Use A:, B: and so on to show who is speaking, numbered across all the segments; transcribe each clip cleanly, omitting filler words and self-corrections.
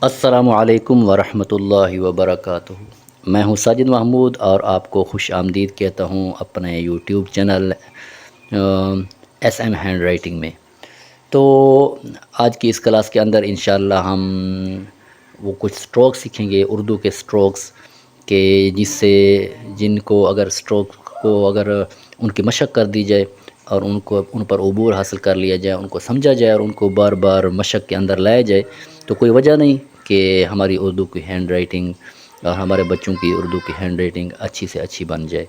A: السلام علیکم ورحمۃ اللہ وبرکاتہ۔ میں ہوں ساجد محمود اور آپ کو خوش آمدید کہتا ہوں اپنے YouTube channel S M hand writing میں۔ تو آج کی اس کلاس کے اندر انشاءاللہ ہم وہ کچھ سٹروک سیکھیں گے، اردو کے سٹروکس کہ جن کو اگر ان کی مشق کر دی جائے اور ان پر عبور حاصل کر لیا جائے، ان کو سمجھا جائے اور ان کو بار بار مشق کے اندر لایا جائے تو کوئی وجہ نہیں کہ ہماری اردو کی ہینڈ رائٹنگ اور ہمارے بچوں کی اردو کی ہینڈ رائٹنگ اچھی سے اچھی بن جائے۔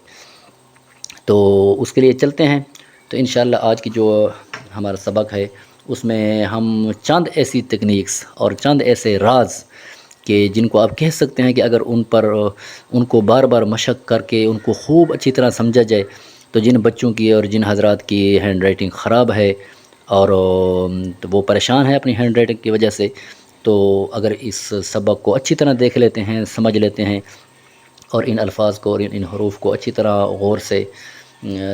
A: تو اس کے لیے چلتے ہیں۔ تو انشاءاللہ آج کی جو ہمارا سبق ہے اس میں ہم چند ایسی تکنیکس اور چند ایسے راز کہ جن کو آپ کہہ سکتے ہیں کہ اگر ان کو بار بار مشق کر کے ان کو خوب اچھی طرح سمجھا جائے تو جن بچوں کی اور جن حضرات کی ہینڈ رائٹنگ خراب ہے اور تو وہ پریشان ہے اپنی ہینڈ رائٹنگ کی وجہ سے، تو اگر اس سبق کو اچھی طرح دیکھ لیتے ہیں، سمجھ لیتے ہیں اور ان الفاظ کو اور ان حروف کو اچھی طرح غور سے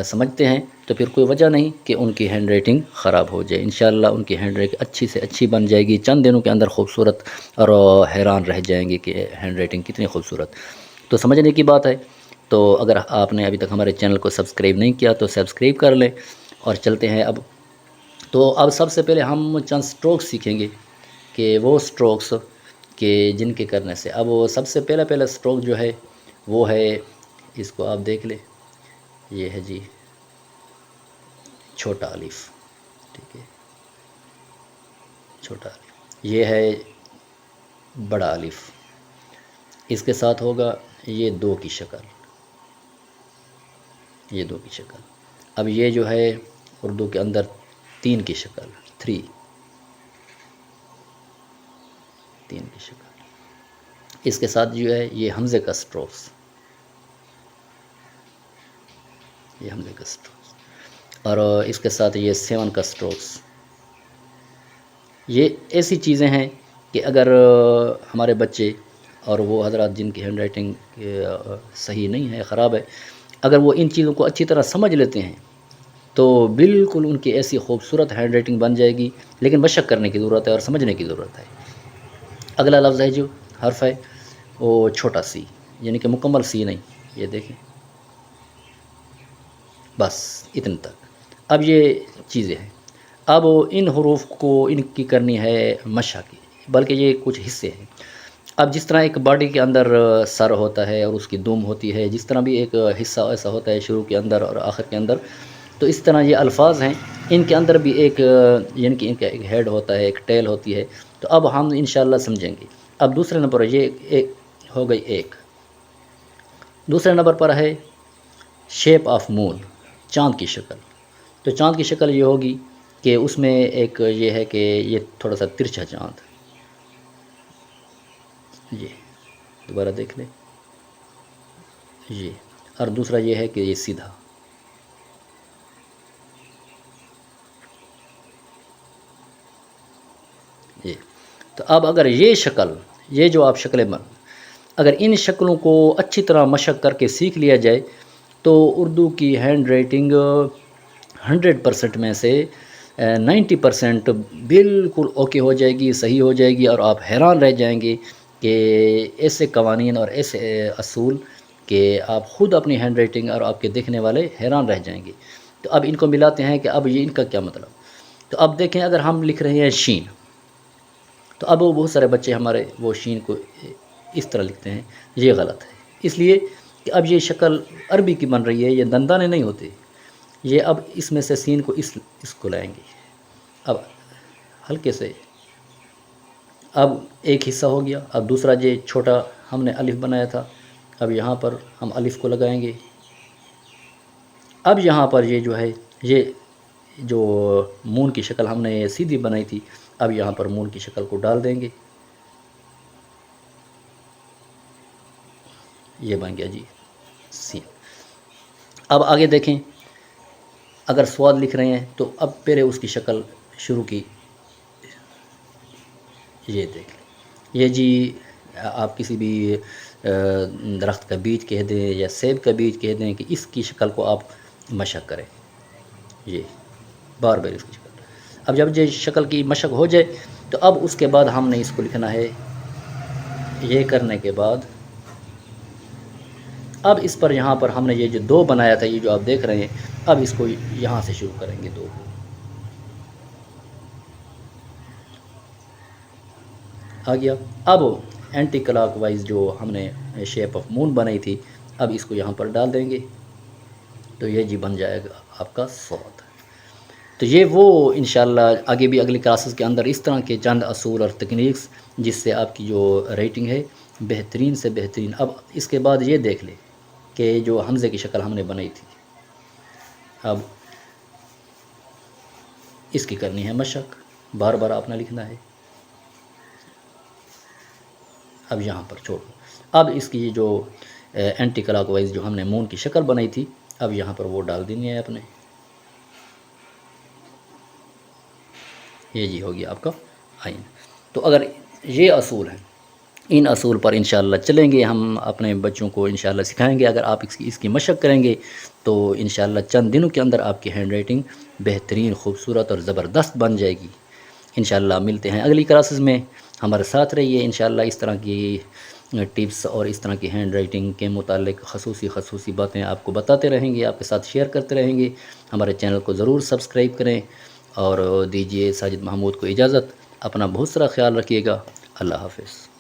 A: سمجھتے ہیں تو پھر کوئی وجہ نہیں کہ ان کی ہینڈ رائٹنگ خراب ہو جائے۔ انشاءاللہ ان کی ہینڈ رائٹنگ اچھی سے اچھی بن جائے گی، چند دنوں کے اندر خوبصورت، اور حیران رہ جائیں گے کہ ہینڈ رائٹنگ کتنی خوبصورت۔ تو سمجھنے کی بات ہے، تو اگر آپ نے ابھی تک ہمارے چینل کو سبسکرائب نہیں کیا تو سبسکرائب کر لیں اور چلتے ہیں اب۔ تو اب سب سے پہلے ہم چند سٹروک سیکھیں گے کہ وہ سٹروکس کہ جن کے کرنے سے اب وہ سب سے پہلا سٹروک جو ہے وہ ہے، اس کو آپ دیکھ لیں، یہ ہے جی چھوٹا الف، ٹھیک ہے، چھوٹا الف، یہ ہے بڑا الف، اس کے ساتھ ہوگا یہ دو کی شکل، یہ دو کی شکل۔ اب یہ جو ہے اردو کے اندر تین کی شکل، تھری، تین کی شکل۔ اس کے ساتھ جو ہے یہ حمزے کا سٹروکس، یہ حمزے کا سٹروکس، اور اس کے ساتھ یہ سیون کا سٹروکس۔ یہ ایسی چیزیں ہیں کہ اگر ہمارے بچے اور وہ حضرات جن کی ہینڈ رائٹنگ صحیح نہیں ہے، خراب ہے، اگر وہ ان چیزوں کو اچھی طرح سمجھ لیتے ہیں تو بالکل ان کی ایسی خوبصورت ہینڈ رائٹنگ بن جائے گی، لیکن مشق کرنے کی ضرورت ہے اور سمجھنے کی ضرورت ہے۔ اگلا لفظ ہے جو حرف ہے وہ چھوٹا سی، یعنی کہ مکمل سی نہیں، یہ دیکھیں، بس اتنے تک۔ اب یہ چیزیں ہیں، اب ان حروف کو ان کی کرنی ہے مشق کی، بلکہ یہ کچھ حصے ہیں۔ اب جس طرح ایک باڈی کے اندر سر ہوتا ہے اور اس کی دم ہوتی ہے، جس طرح بھی ایک حصہ ایسا ہوتا ہے شروع کے اندر اور آخر کے اندر، تو اس طرح یہ الفاظ ہیں، ان کے اندر بھی ایک یعنی کہ ان کا ایک ہیڈ ہوتا ہے، ایک ٹیل ہوتی ہے۔ تو اب ہم انشاءاللہ سمجھیں گے۔ اب دوسرے نمبر پر یہ ایک ہو گئی، ایک دوسرے نمبر پر ہے شیپ آف مون، چاند کی شکل۔ تو چاند کی شکل یہ ہوگی کہ اس میں ایک یہ ہے کہ یہ تھوڑا سا ترچھا چاند، یہ دوبارہ دیکھ لیں، یہ، اور دوسرا یہ ہے کہ یہ سیدھا، یہ۔ تو اب اگر یہ شکل، یہ جو آپ شکلیں اگر ان شکلوں کو اچھی طرح مشق کر کے سیکھ لیا جائے تو اردو کی ہینڈ رائٹنگ 100% میں سے 90% بالکل اوکے ہو جائے گی، صحیح ہو جائے گی، اور آپ حیران رہ جائیں گے کہ ایسے قوانین اور ایسے اصول کہ آپ خود اپنی ہینڈ رائٹنگ اور آپ کے دیکھنے والے حیران رہ جائیں گے۔ تو اب ان کو ملاتے ہیں کہ اب یہ ان کا کیا مطلب۔ تو اب دیکھیں، اگر ہم لکھ رہے ہیں شین، تو اب وہ بہت سارے بچے ہمارے وہ شین کو اس طرح لکھتے ہیں، یہ غلط ہے، اس لیے کہ اب یہ شکل عربی کی بن رہی ہے، یہ دندانے نہیں ہوتے، یہ اب اس میں سے سین کو اس کو لائیں گے، اب ہلکے سے، اب ایک حصہ ہو گیا۔ اب دوسرا یہ چھوٹا ہم نے الف بنایا تھا، اب یہاں پر ہم الف کو لگائیں گے۔ اب یہاں پر یہ جو ہے، یہ جو مون کی شکل ہم نے سیدھی بنائی تھی، اب یہاں پر مون کی شکل کو ڈال دیں گے، یہ بن گیا جی سین۔ اب آگے دیکھیں، اگر سواد لکھ رہے ہیں تو اب پہلے اس کی شکل شروع کی، یہ دیکھ لیں، یہ جی آپ کسی بھی درخت کا بیج کہہ دیں یا سیب کا بیج کہہ دیں کہ اس کی شکل کو آپ مشق کریں، یہ بار اس کی شکل۔ اب جب یہ شکل کی مشق ہو جائے تو اب اس کے بعد ہم نے اس کو لکھنا ہے یہ کرنے کے بعد اب اس پر یہاں پر ہم نے یہ جو دو بنایا تھا، یہ جو آپ دیکھ رہے ہیں، اب اس کو یہاں سے شروع کریں گے دو کو۔ آ گیا۔ اب اینٹی کلاک وائز جو ہم نے شیپ آف مون بنائی تھی، اب اس کو یہاں پر ڈال دیں گے، تو یہ جی بن جائے گا آپ کا سوت۔ تو یہ وہ انشاءاللہ آگے بھی اگلی کلاسز کے اندر اس طرح کے چند اصول اور تکنیکس جس سے آپ کی جو ریٹنگ ہے بہترین سے بہترین۔ اب اس کے بعد یہ دیکھ لیں کہ جو حمزے کی شکل ہم نے بنائی تھی، اب اس کی کرنی ہے مشق، بار بار آپ نے لکھنا ہے۔ اب یہاں پر چھوڑو، اب اس کی جو اینٹی کلاک وائز جو ہم نے مون کی شکل بنائی تھی، اب یہاں پر وہ ڈال دینی ہے اپنے۔ یہ جی ہو گیا آپ کا آئین۔ تو اگر یہ اصول ہیں، ان اصول پر انشاءاللہ چلیں گے، ہم اپنے بچوں کو انشاءاللہ سکھائیں گے، اگر آپ اس کی مشق کریں گے تو انشاءاللہ چند دنوں کے اندر آپ کی ہینڈ رائٹنگ بہترین، خوبصورت اور زبردست بن جائے گی۔ انشاءاللہ ملتے ہیں اگلی کلاسز میں، ہمارے ساتھ رہیے انشاءاللہ۔ اس طرح کی ٹپس اور اس طرح کی ہینڈ رائٹنگ کے متعلق خصوصی باتیں آپ کو بتاتے رہیں گے، آپ کے ساتھ شیئر کرتے رہیں گے۔ ہمارے چینل کو ضرور سبسکرائب کریں، اور دیجیے ساجد محمود کو اجازت۔ اپنا بہت سارا خیال رکھیے گا۔ اللہ حافظ۔